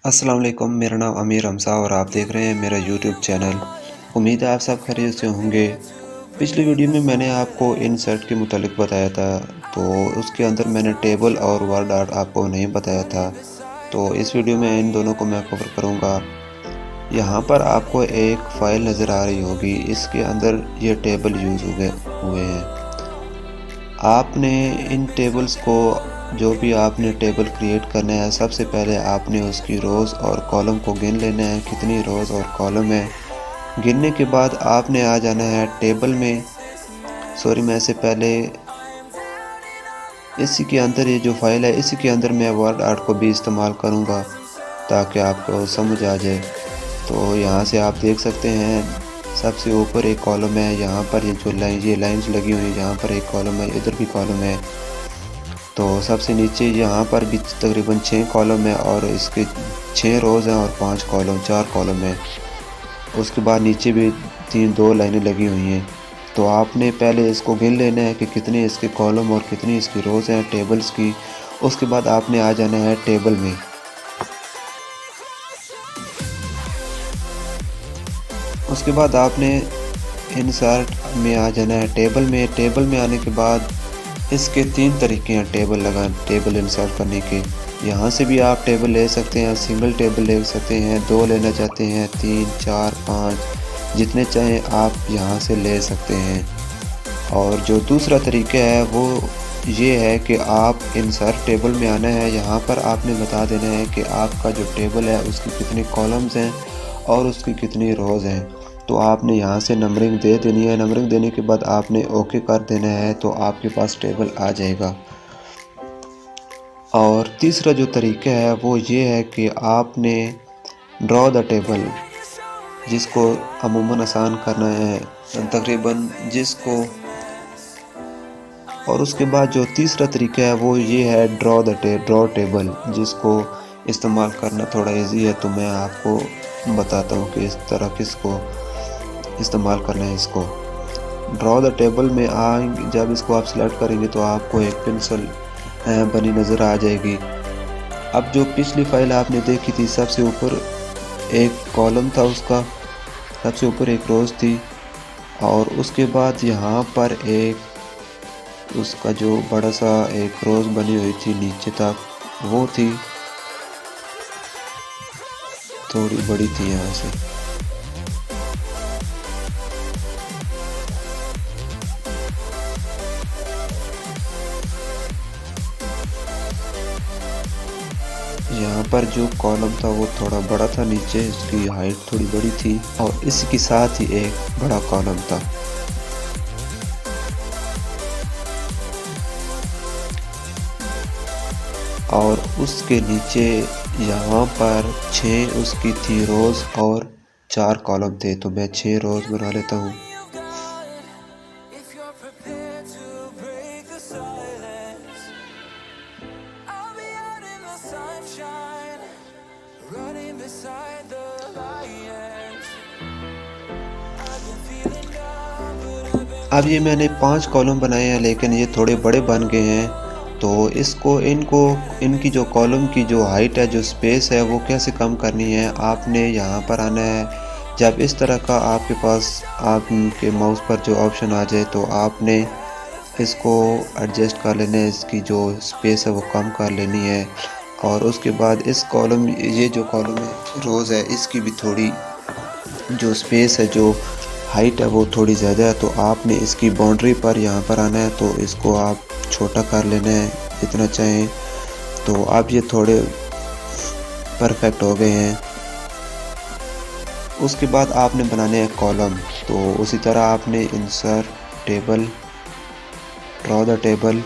अस्सलाम वालेकुम, मेरा नाम अमीर हमज़ा और आप देख रहे हैं मेरा यूट्यूब चैनल। उम्मीद है आप सब खैरियत से होंगे। पिछली वीडियो में मैंने आपको इंसर्ट के मुतालिक बताया था, तो उसके अंदर मैंने टेबल और वर्ड आर्ट आपको नहीं बताया था। तो इस वीडियो में इन दोनों को मैं कवर करूँगा। यहाँ पर आपको एक फ़ाइल नज़र आ रही होगी, इसके अंदर ये टेबल यूज़ हुए हैं। आपने इन टेबल्स को जो भी आपने टेबल क्रिएट करना है, सबसे पहले आपने उसकी रोज़ और कॉलम को गिन लेना है, कितनी रोज़ और कॉलम है। गिनने के बाद आपने आ जाना है टेबल में। मैं इससे पहले इसी के अंदर ये जो फाइल है, इसी के अंदर मैं वर्ड आर्ट को भी इस्तेमाल करूँगा ताकि आपको समझ आ जाए। तो यहाँ से आप देख सकते हैं, सबसे ऊपर एक कॉलम है, यहाँ पर ये लाइंस लगी हुई हैं, यहाँ पर एक कॉलम है, इधर भी कॉलम है। तो सबसे नीचे यहाँ पर भी तकरीबन 6 कॉलम है और इसके 6 रोज़ हैं और 5 कॉलम 4 कॉलम है। उसके बाद नीचे भी 2 लाइनें लगी हुई हैं। तो आपने पहले इसको गिन लेना है कि कितने इसके कॉलम और कितनी इसकी रोज़ हैं टेबल्स की। उसके बाद आपने आ जाना है टेबल में। उसके बाद आपने इंसर्ट में आ जाना है टेबल में। टेबल में आने के बाद इसके 3 तरीके हैं टेबल इंसर्ट करने के। यहाँ से भी आप टेबल ले सकते हैं, सिंगल टेबल ले सकते हैं, 2 लेना चाहते हैं, 3, 4, 5 जितने चाहें आप यहाँ से ले सकते हैं। और जो दूसरा तरीका है वो ये है कि आप इंसर्ट टेबल में आना है। यहाँ पर आपने बता देना है कि आपका जो टेबल है उसकी कितने कॉलम्स हैं और उसकी कितनी रोज़ हैं। तो आपने यहाँ से नंबरिंग दे देनी है। नंबरिंग देने के बाद आपने ओके कर देना है, तो आपके पास टेबल आ जाएगा। और तीसरा जो तरीका है वो ये है कि आपने ड्रॉ द टेबल, जिसको अमूमन आसान करना है तकरीबन जिसको। और उसके बाद जो तीसरा तरीका है वो ये है ड्रॉ टेबल, जिसको इस्तेमाल करना थोड़ा इजी है। तो मैं आपको बताता हूँ कि इस तरह किसको इस्तेमाल करना है। इसको ड्रॉ द टेबल में आएंगे, जब इसको आप सिलेक्ट करेंगे तो आपको एक पेंसिल बनी नज़र आ जाएगी। अब जो पिछली फाइल आपने देखी थी, सबसे ऊपर एक कॉलम था, उसका सबसे ऊपर एक रोज़ थी और उसके बाद यहाँ पर एक उसका जो बड़ा सा एक रोज़ बनी हुई थी नीचे तक, वो थी थोड़ी बड़ी थी। यहाँ से यहाँ पर जो कॉलम था वो थोड़ा बड़ा था, नीचे इसकी हाइट थोड़ी बड़ी थी और इसके साथ ही एक बड़ा कॉलम था। और उसके नीचे यहाँ पर 6 उसकी थी रोज़ और 4 कॉलम थे। तो मैं 6 रोज़ बना लेता हूँ। अब ये मैंने 5 कॉलम बनाए हैं, लेकिन ये थोड़े बड़े बन गए हैं। तो इनकी जो कॉलम की जो हाइट है, जो स्पेस है, वो कैसे कम करनी है, आपने यहाँ पर आना है। जब इस तरह का आपके पास आपके माउस पर जो ऑप्शन आ जाए, तो आपने इसको एडजस्ट कर लेना है, इसकी जो स्पेस है वो कम कर लेनी है। और उसके बाद ये जो कॉलम है रोज़ है, इसकी भी थोड़ी जो स्पेस है, जो हाइट है, वो थोड़ी ज़्यादा है। तो आपने इसकी बाउंड्री पर यहाँ पर आना है, तो इसको आप छोटा कर लेना है जितना चाहें। तो अब ये थोड़े परफेक्ट हो गए हैं। उसके बाद आपने बनाने हैं कॉलम। तो उसी तरह आपने insert table, draw the table,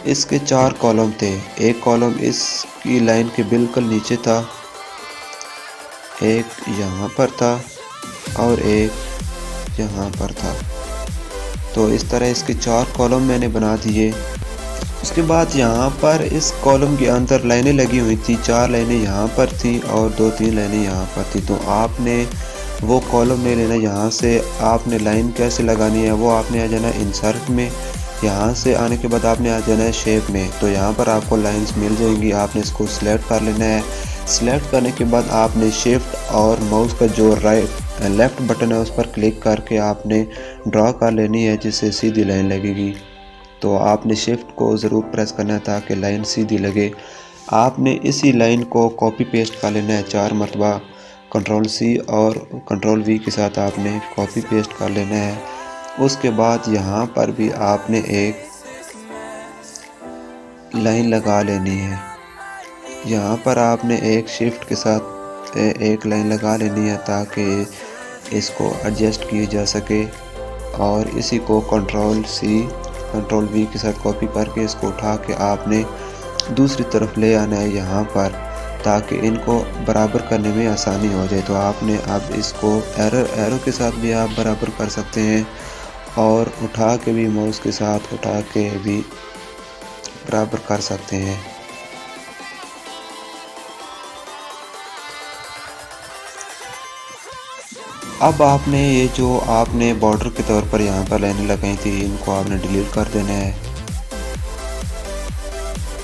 इसके 4 कॉलम थे। एक कॉलम इसकी लाइन के बिल्कुल नीचे था, एक यहाँ पर था और एक यहाँ पर था। तो इस तरह इसके 4 कॉलम मैंने बना दिए। उसके बाद यहाँ पर इस कॉलम के अंदर लाइनें लगी हुई थी, 4 लाइनें यहाँ पर थी और 2-3 लाइनें यहाँ पर थी। तो आपने वो कॉलम ले लेना। यहाँ से आपने लाइन कैसे लगानी है वो आपने आ जाना इंसर्ट में। यहाँ से आने के बाद आपने आ जाना है शेप में। तो यहाँ पर आपको लाइंस मिल जाएंगी, आपने इसको सिलेक्ट कर लेना है। सिलेक्ट करने के बाद आपने शिफ्ट और माउस का जो लेफ़्ट बटन है उस पर क्लिक करके आपने ड्रा कर लेनी है, जिससे सीधी लाइन लगेगी। तो आपने शिफ्ट को ज़रूर प्रेस करना है ताकि लाइन सीधी लगे। आपने इसी लाइन को कॉपी पेस्ट कर लेना है 4 मरतबा। कंट्रोल C और कंट्रोल V के साथ आपने कॉपी पेस्ट कर लेना है। उसके बाद यहाँ पर भी आपने एक लाइन लगा लेनी है। यहाँ पर आपने एक शिफ्ट के साथ एक लाइन लगा लेनी है ताकि इसको एडजस्ट किया जा सके। और इसी को कंट्रोल C कंट्रोल V के साथ कॉपी करके इसको उठा के आपने दूसरी तरफ ले आना है यहाँ पर, ताकि इनको बराबर करने में आसानी हो जाए। तो आपने अब इसको एरो के साथ भी आप बराबर कर सकते हैं और उठा के भी माउस के साथ उठा के भी बराबर कर सकते हैं। अब आपने ये जो आपने बॉर्डर के तौर पर यहाँ पर लाइनें लगाई थी, इनको आपने डिलीट कर देना है।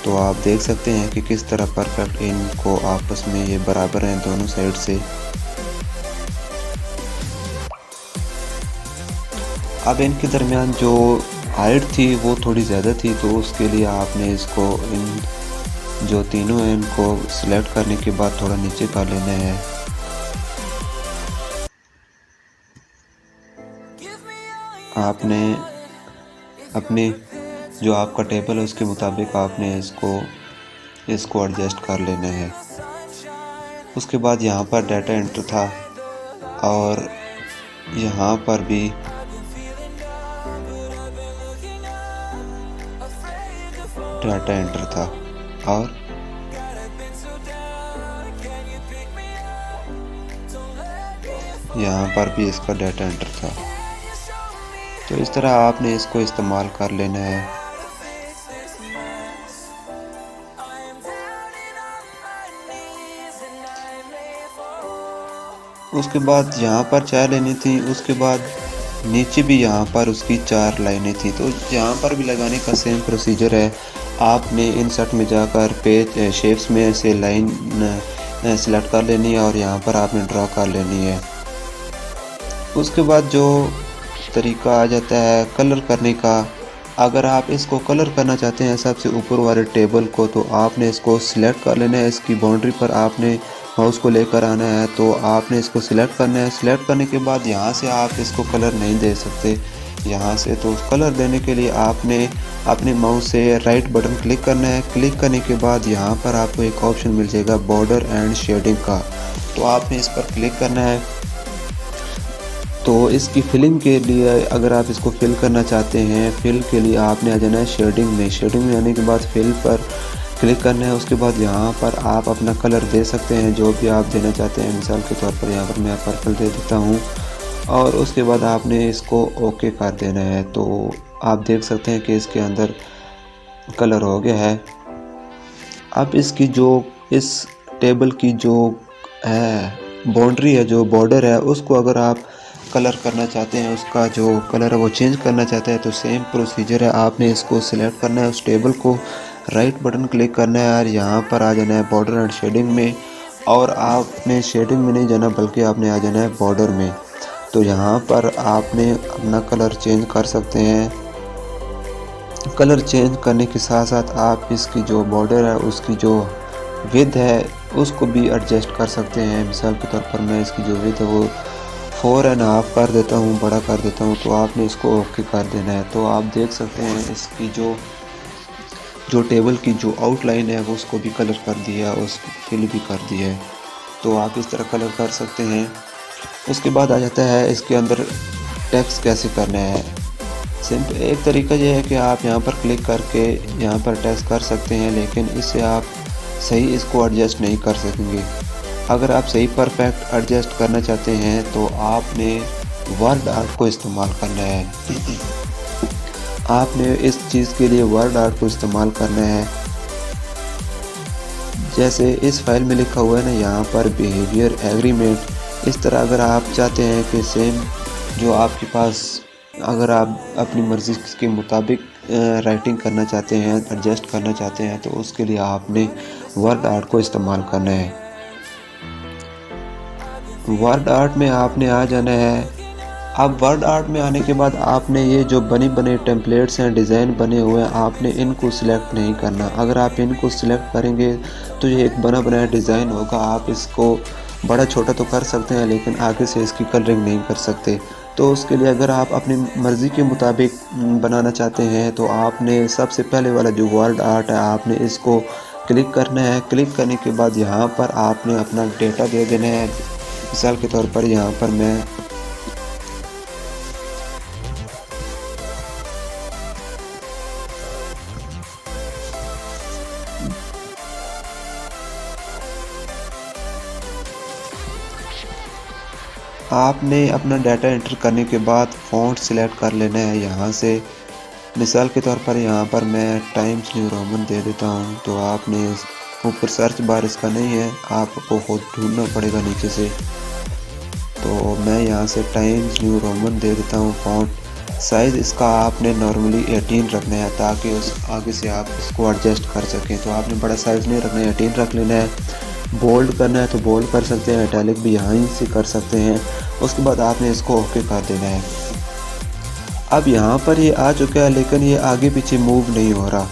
तो आप देख सकते हैं कि किस तरह परफेक्ट इनको आपस में ये बराबर हैं दोनों साइड से। अब इनके दरमियान जो हाइट थी वो थोड़ी ज़्यादा थी, तो उसके लिए आपने इसको इन जो तीनों हैं इनको सिलेक्ट करने के बाद थोड़ा नीचे कर लेना है। आपने अपने जो आपका टेबल है उसके मुताबिक आपने इसको एडजस्ट कर लेना है। उसके बाद यहाँ पर डाटा एंटर था और यहाँ पर भी डाटा एंटर था और यहाँ पर भी इसका डाटा एंटर था। तो इस तरह आपने इसको इस्तेमाल कर लेना है। उसके बाद यहाँ पर 4 लाइनें थी, उसके बाद नीचे भी यहाँ पर उसकी 4 लाइनें थी। तो यहाँ पर भी लगाने का सेम प्रोसीजर है। आपने इंसर्ट में जाकर पेज शेप्स में से लाइन सेलेक्ट कर लेनी है और यहाँ पर आपने ड्रा कर लेनी है। उसके बाद जो तरीका आ जाता है कलर करने का। अगर आप इसको कलर करना चाहते हैं सबसे ऊपर वाले टेबल को, तो आपने इसको सिलेक्ट कर लेना है। इसकी बाउंड्री पर आपने माउस को लेकर आना है, तो आपने इसको सिलेक्ट करना है। सिलेक्ट करने के बाद यहाँ से आप इसको कलर नहीं दे सकते यहाँ से। तो कलर देने के लिए आपने अपने माउस से राइट बटन क्लिक करना है। क्लिक करने के बाद यहाँ पर आपको एक ऑप्शन मिल जाएगा बॉर्डर एंड शेडिंग का, तो आपने इस पर क्लिक करना है। तो इसकी फिलिंग के लिए अगर आप इसको फिल करना चाहते हैं, फिल के लिए आपने आ जाना है शेडिंग में। शेडिंग में आने के बाद फिल पर क्लिक करना है। उसके बाद यहाँ पर आप अपना कलर दे सकते हैं जो भी आप देना चाहते हैं। मिसाल के तौर पर यहाँ पर मैं पर्पल दे देता हूँ और उसके बाद आपने इसको ओके कर देना है। तो आप देख सकते हैं कि इसके अंदर कलर हो गया है। अब इसकी जो इस टेबल की जो है बाउंड्री है, जो बॉर्डर है, उसको अगर आप कलर करना चाहते हैं, उसका जो कलर है वो चेंज करना चाहते हैं, तो सेम प्रोसीजर है। आपने इसको सिलेक्ट करना है, उस टेबल को राइट बटन क्लिक करना है और यहाँ पर आ जाना है बॉर्डर एंड शेडिंग में। और आपने शेडिंग में नहीं जाना बल्कि आपने आ जाना है बॉर्डर में। तो यहाँ पर आपने अपना कलर चेंज कर सकते हैं। कलर चेंज करने के साथ साथ आप इसकी जो बॉर्डर है उसकी जो विड्थ है उसको भी एडजस्ट कर सकते हैं। मिसाल के तौर पर मैं इसकी जो विड्थ है वो 4.5 कर देता हूँ, बड़ा कर देता हूँ। तो आपने इसको ओके कर देना है। तो आप देख सकते हैं इसकी जो टेबल की जो आउटलाइन है वो उसको भी कलर कर दिया, उसको फिल भी कर दिया है। तो आप इस तरह कलर कर सकते हैं। उसके बाद आ जाता है इसके अंदर टेक्स्ट कैसे करना है। सिंपल एक तरीका ये है कि आप यहाँ पर क्लिक करके यहाँ पर टेक्स्ट कर सकते हैं, लेकिन इससे आप सही इसको एडजस्ट नहीं कर सकेंगे। अगर आप सही परफेक्ट एडजस्ट करना चाहते हैं तो आपने वर्ड आर्ट को इस्तेमाल करना है। आपने इस चीज़ के लिए वर्ड आर्ट को इस्तेमाल करना है। जैसे इस फाइल में लिखा हुआ है ना यहाँ पर बिहेवियर एग्रीमेंट, इस तरह अगर आप चाहते हैं कि सेम जो आपके पास अगर आप अपनी मर्ज़ी के मुताबिक राइटिंग करना चाहते हैं, एडजस्ट करना चाहते हैं, तो उसके लिए आपने वर्ड आर्ट को इस्तेमाल करना है। वर्ड आर्ट में आपने आ जाना है। अब वर्ड आर्ट में आने के बाद आपने ये जो बने बने टेम्पलेट्स हैं, डिज़ाइन बने हुए हैं, आपने इनको सिलेक्ट नहीं करना। अगर आप इनको सिलेक्ट करेंगे तो ये एक बना बनाया डिज़ाइन होगा। आप इसको बड़ा छोटा तो कर सकते हैं, लेकिन आगे से इसकी कलरिंग नहीं कर सकते। तो उसके लिए अगर आप अपनी मर्ज़ी के मुताबिक बनाना चाहते हैं, तो आपने सबसे पहले वाला जो वर्ड आर्ट है, आपने इसको क्लिक करना है। क्लिक करने के बाद यहाँ पर आपने अपना डेटा दे देना है। मिसाल के तौर पर यहाँ पर मैं आपने अपना डाटा एंटर करने के बाद फ़ॉन्ट सिलेक्ट कर लेना है यहाँ से। मिसाल के तौर पर यहाँ पर मैं टाइम्स न्यू रोमन दे देता हूँ। तो आपने ऊपर सर्च बार इसका नहीं है, आपको खुद ढूंढना पड़ेगा नीचे से। तो मैं यहाँ से टाइम्स न्यू रोमन दे देता हूँ। फ़ॉन्ट साइज़ इसका आपने नॉर्मली 18 रखना है, ताकि उस आगे से आप इसको एडजस्ट कर सकें। तो आपने बड़ा साइज़ नहीं रखना है, 18 रख लेना है। बोल्ड करना है तो बोल्ड कर सकते हैं, इटैलिक भी यहाँ ही से कर सकते हैं। उसके बाद आपने इसको ओके कर देना है। अब यहाँ पर ये आ चुका है, लेकिन ये आगे पीछे मूव नहीं हो रहा।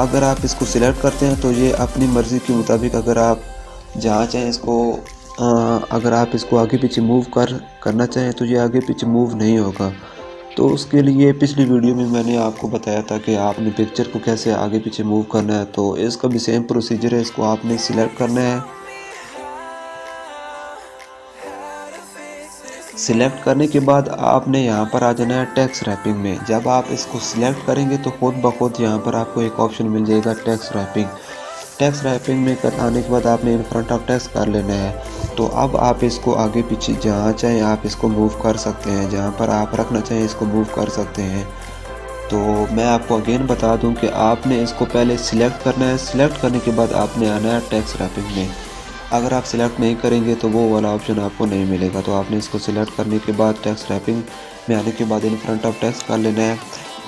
अगर आप इसको सिलेक्ट करते हैं तो ये अपनी मर्ज़ी के मुताबिक, अगर आप जहाँ चाहें इसको अगर आप इसको आगे पीछे मूव करना चाहें तो ये आगे पीछे मूव नहीं होगा। तो उसके लिए पिछली वीडियो में मैंने आपको बताया था कि आपने पिक्चर को कैसे आगे पीछे मूव करना है। तो इसका भी सेम प्रोसीजर है। इसको आपने सिलेक्ट करना है। सिलेक्ट करने के बाद आपने यहाँ पर आ जाना है टेक्स्ट रैपिंग में। जब आप इसको सिलेक्ट करेंगे तो खुद ब खुद यहाँ पर आपको एक ऑप्शन मिल जाएगा टेक्स्ट रैपिंग। टेक्स्ट रैपिंग में आने के बाद आपने इन फ्रंट ऑफ टेक्स्ट कर लेना है। तो अब आप इसको आगे पीछे जहाँ चाहें आप इसको मूव कर सकते हैं, जहाँ पर आप रखना चाहें इसको मूव कर सकते हैं। तो मैं आपको अगेन बता दूं कि आपने इसको पहले सिलेक्ट करना है। सिलेक्ट करने के बाद आपने आना है टेक्स्ट रैपिंग में। अगर आप सिलेक्ट नहीं करेंगे तो वो वाला ऑप्शन आपको नहीं मिलेगा। तो आपने इसको सिलेक्ट करने के बाद टेक्स्ट रैपिंग में आने के बाद इन फ्रंट ऑफ टेक्स्ट कर लेना है।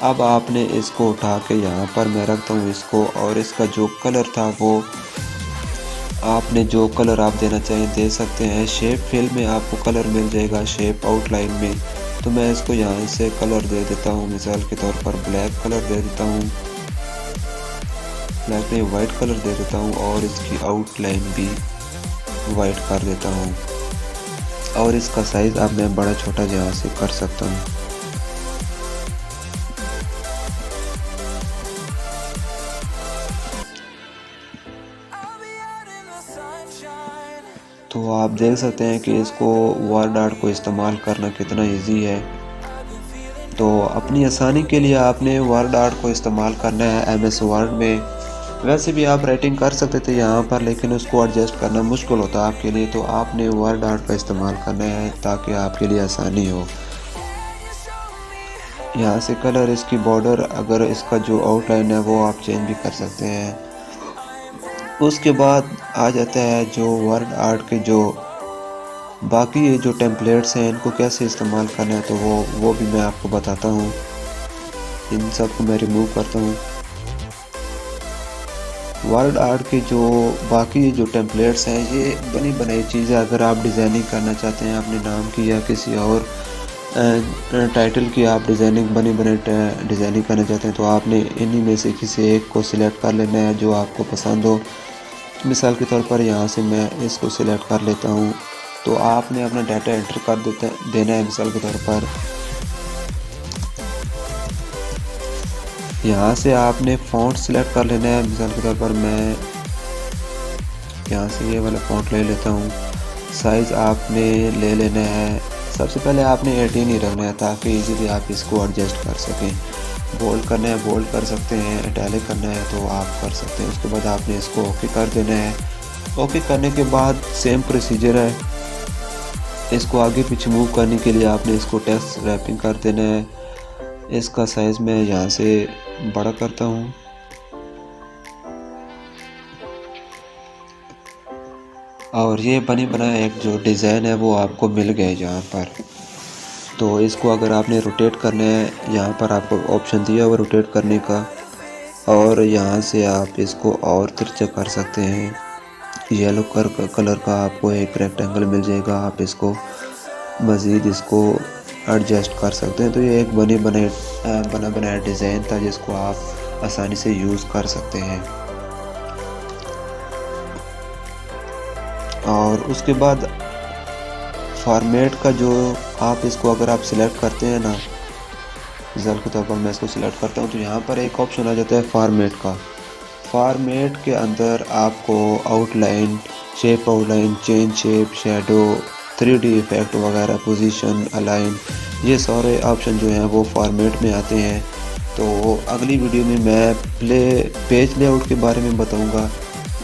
अब आपने इसको उठा के यहाँ पर मैं रखता हूँ इसको, और इसका जो कलर था वो आपने जो कलर आप देना चाहें दे सकते हैं। शेप फिल में आपको कलर मिल जाएगा, शेप आउटलाइन में। तो मैं इसको यहाँ से कलर दे देता हूँ। मिसाल के तौर पर ब्लैक कलर दे देता हूँ, ब्लैक में वाइट कलर दे देता हूँ, और इसकी आउटलाइन भी वाइट कर देता हूँ। और इसका साइज़ अब मैं बड़ा छोटा यहाँ से कर सकता हूँ। तो आप देख सकते हैं कि इसको वर्ड आर्ट को इस्तेमाल करना कितना इजी है। तो अपनी आसानी के लिए आपने वर्ड आर्ट को इस्तेमाल करना है एमएस वर्ड में। वैसे भी आप राइटिंग कर सकते थे यहाँ पर, लेकिन उसको एडजस्ट करना मुश्किल होता है आपके लिए। तो आपने वर्ड आर्ट का इस्तेमाल करना है ताकि आपके लिए आसानी हो। यहाँ से कलर, इसकी बॉर्डर, अगर इसका जो आउटलाइन है वो आप चेंज भी कर सकते हैं। उसके बाद आ जाता है जो वर्ड आर्ट के जो बाकी ये जो टेम्पलेट्स हैं इनको कैसे इस्तेमाल करना है, तो वो भी मैं आपको बताता हूँ। इन सब को मैं रिमूव करता हूँ। वर्ड आर्ट के जो बाकी ये जो टेम्पलेट्स हैं ये बनी बनाई चीज़ें, अगर आप डिज़ाइनिंग करना चाहते हैं अपने नाम की या किसी और टाइटल की, आप डिज़ाइनिंग बनी बनाई डिज़ाइनिंग करना चाहते हैं, तो आपने इन्हीं में से किसी एक को सिलेक्ट कर लेना है जो आपको पसंद हो। मिसाल के तौर पर यहाँ से मैं इसको सिलेक्ट कर लेता हूँ। तो आपने अपना डाटा एंटर कर देना है। मिसाल के तौर पर यहाँ से आपने फ़ॉन्ट सिलेक्ट कर लेना है। मिसाल के तौर पर मैं यहाँ से ये वाला फ़ॉन्ट ले लेता हूँ। साइज़ आपने ले लेना है। सबसे पहले आपने 18 ही रखना है ताकि इजीली आप इसको एडजस्ट कर सकें। बोल्ड करना है बोल्ड कर सकते हैं, इटैलिक करना है तो आप कर सकते हैं। उसके बाद आपने इसको ओके कर देना है। ओके करने के बाद सेम प्रोसीजर है। इसको आगे पीछे मूव करने के लिए आपने इसको टेक्स्ट रैपिंग कर देना है। इसका साइज़ मैं यहाँ से बड़ा करता हूँ। और ये बनी बनाया एक जो डिज़ाइन है वो आपको मिल गया यहाँ पर। तो इसको अगर आपने रोटेट करना है, यहाँ पर आपको ऑप्शन दिया हुआ रोटेट करने का, और यहाँ से आप इसको और तिरछा कर सकते हैं। येलो कलर का आपको एक रेक्टेंगल मिल जाएगा, आप इसको मज़ीद इसको एडजस्ट कर सकते हैं। तो ये एक बना बनाया डिज़ाइन था जिसको आप आसानी से यूज़ कर सकते हैं। और उसके बाद फॉर्मेट का जो आप इसको अगर आप सिलेक्ट करते हैं ना, मिसाल के तौर पर मैं इसको सिलेक्ट करता हूँ, तो यहाँ पर एक ऑप्शन आ जाता है फॉर्मेट का। फॉर्मेट के अंदर आपको outline, shape outline, change shape, shadow, 3D effect वगैरह, पोजीशन, अलाइन, ये सारे ऑप्शन जो हैं वो फॉर्मेट में आते हैं। तो अगली वीडियो में मैं पेज लेआउट के बारे में बताऊंगा।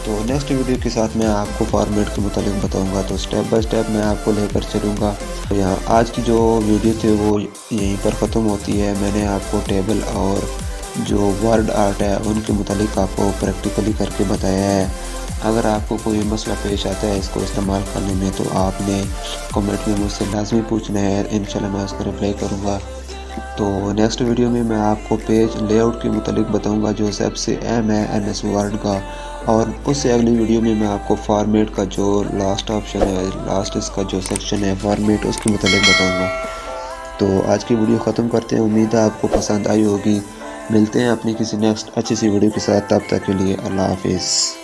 तो नेक्स्ट वीडियो के साथ मैं आपको फॉर्मेट के मुतालिक बताऊंगा। तो स्टेप बाय स्टेप मैं आपको लेकर चलूँगा। तो यहाँ आज की जो वीडियो थी वो यहीं पर ख़त्म होती है। मैंने आपको टेबल और जो वर्ड आर्ट है उनके मुतालिक आपको प्रैक्टिकली करके बताया है। अगर आपको कोई मसला पेश आता है इसको इस्तेमाल करने में, तो आपने कमेंट में मुझसे लाजमी पूछना है, इंशाल्लाह मैं उसका रिप्लाई करूँगा। तो नेक्स्ट वीडियो में मैं आपको पेज लेआउट के मुतालिक बताऊंगा जो सबसे अहम है MS वर्ड का। और उससे अगली वीडियो में मैं आपको फॉर्मेट का जो लास्ट ऑप्शन है, लास्ट इसका जो सेक्शन है फॉर्मेट, उसके मुतालिक बताऊंगा। तो आज की वीडियो ख़त्म करते हैं। उम्मीद है आपको पसंद आई होगी। मिलते हैं अपनी किसी नेक्स्ट अच्छी सी वीडियो के साथ। तब तक के लिए अल्लाह हाफिज़।